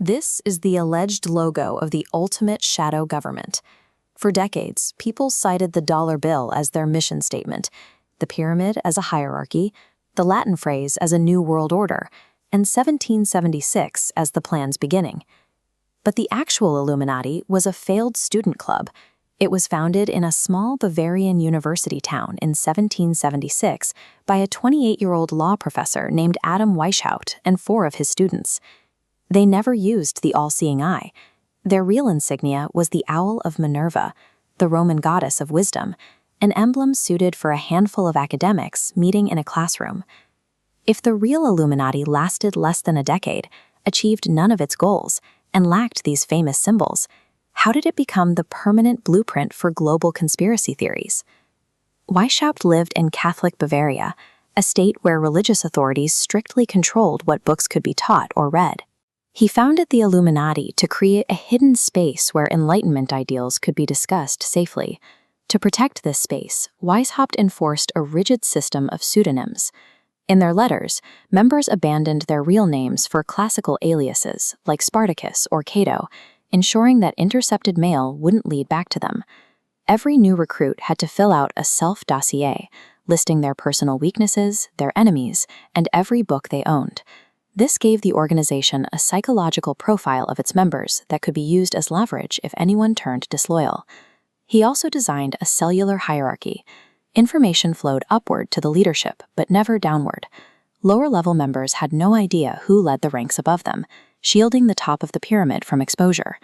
This is the alleged logo of the ultimate shadow government. For decades, people cited the dollar bill as their mission statement, the pyramid as a hierarchy, the Latin phrase as a new world order, and 1776 as the plan's beginning. But the actual Illuminati was a failed student club. It was founded in a small Bavarian university town in 1776 by a 28-year-old law professor named Adam Weishaupt and 4 of his students. They never used the all-seeing eye. Their real insignia was the Owl of Minerva, the Roman goddess of wisdom, an emblem suited for a handful of academics meeting in a classroom. If the real Illuminati lasted less than a decade, achieved none of its goals, and lacked these famous symbols, how did it become the permanent blueprint for global conspiracy theories? Weishaupt lived in Catholic Bavaria, a state where religious authorities strictly controlled what books could be taught or read. He founded the Illuminati to create a hidden space where Enlightenment ideals could be discussed safely. To protect this space, Weishaupt enforced a rigid system of pseudonyms. In their letters, members abandoned their real names for classical aliases like Spartacus or Cato, ensuring that intercepted mail wouldn't lead back to them. Every new recruit had to fill out a self-dossier, listing their personal weaknesses, their enemies, and every book they owned. This gave the organization a psychological profile of its members that could be used as leverage if anyone turned disloyal. He also designed a cellular hierarchy. Information flowed upward to the leadership, but never downward. Lower-level members had no idea who led the ranks above them, shielding the top of the pyramid from exposure.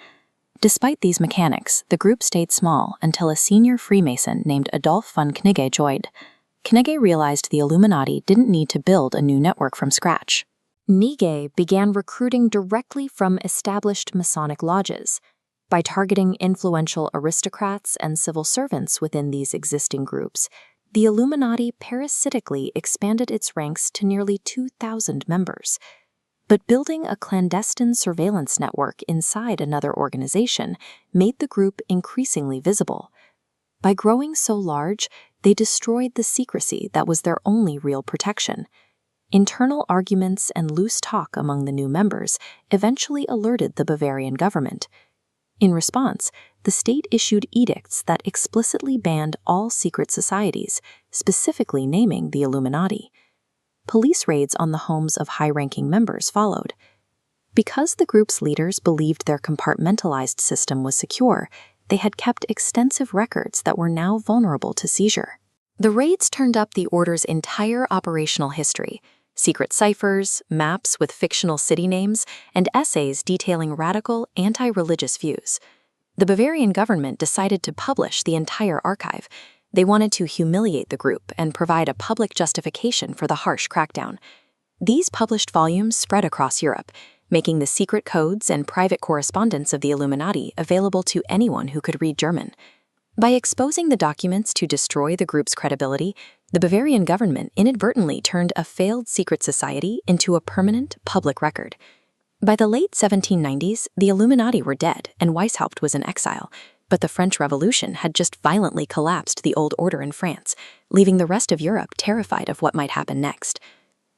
Despite these mechanics, the group stayed small until a senior Freemason named Adolf von Knigge joined. Knigge realized the Illuminati didn't need to build a new network from scratch. Knigge began recruiting directly from established Masonic lodges. By targeting influential aristocrats and civil servants within these existing groups, the Illuminati parasitically expanded its ranks to nearly 2,000 members. But building a clandestine surveillance network inside another organization made the group increasingly visible. By growing so large, they destroyed the secrecy that was their only real protection. Internal arguments and loose talk among the new members eventually alerted the Bavarian government. In response, the state issued edicts that explicitly banned all secret societies, specifically naming the Illuminati. Police raids on the homes of high-ranking members followed. Because the group's leaders believed their compartmentalized system was secure, they had kept extensive records that were now vulnerable to seizure. The raids turned up the order's entire operational history: secret ciphers, maps with fictional city names, and essays detailing radical, anti-religious views. The Bavarian government decided to publish the entire archive. They wanted to humiliate the group and provide a public justification for the harsh crackdown. These published volumes spread across Europe, making the secret codes and private correspondence of the Illuminati available to anyone who could read German. By exposing the documents to destroy the group's credibility, the Bavarian government inadvertently turned a failed secret society into a permanent public record. By the late 1790s, the Illuminati were dead and Weishaupt was in exile, but the French Revolution had just violently collapsed the old order in France, leaving the rest of Europe terrified of what might happen next.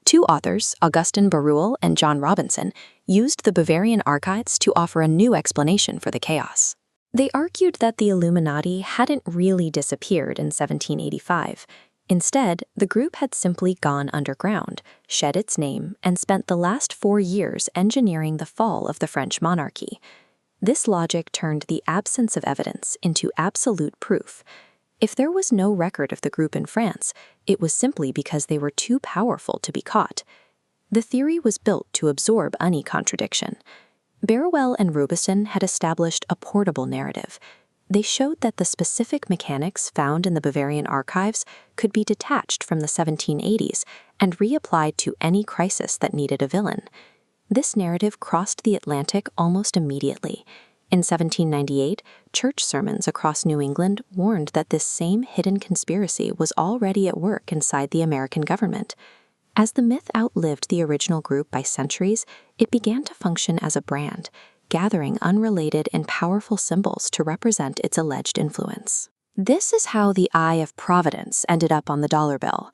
2 authors, Augustin Barruel and John Robinson, used the Bavarian archives to offer a new explanation for the chaos. They argued that the Illuminati hadn't really disappeared in 1785. Instead, the group had simply gone underground, shed its name, and spent the last 4 years engineering the fall of the French monarchy. This logic turned the absence of evidence into absolute proof. If there was no record of the group in France, it was simply because they were too powerful to be caught. The theory was built to absorb any contradiction. Barruel and Robison had established a portable narrative. They showed that the specific mechanics found in the Bavarian archives could be detached from the 1780s and reapplied to any crisis that needed a villain. This narrative crossed the Atlantic almost immediately. In 1798, church sermons across New England warned that this same hidden conspiracy was already at work inside the American government. As the myth outlived the original group by centuries, it began to function as a brand, gathering unrelated and powerful symbols to represent its alleged influence. This is how the Eye of Providence ended up on the dollar bill.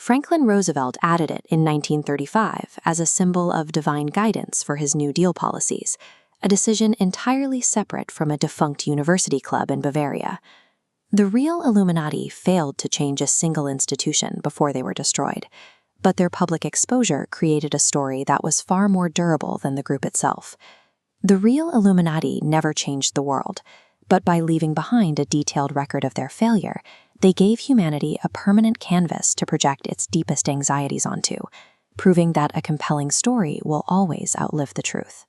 Franklin Roosevelt added it in 1935 as a symbol of divine guidance for his New Deal policies, a decision entirely separate from a defunct university club in Bavaria. The real Illuminati failed to change a single institution before they were destroyed, but their public exposure created a story that was far more durable than the group itself. The real Illuminati never changed the world, but by leaving behind a detailed record of their failure, they gave humanity a permanent canvas to project its deepest anxieties onto, proving that a compelling story will always outlive the truth.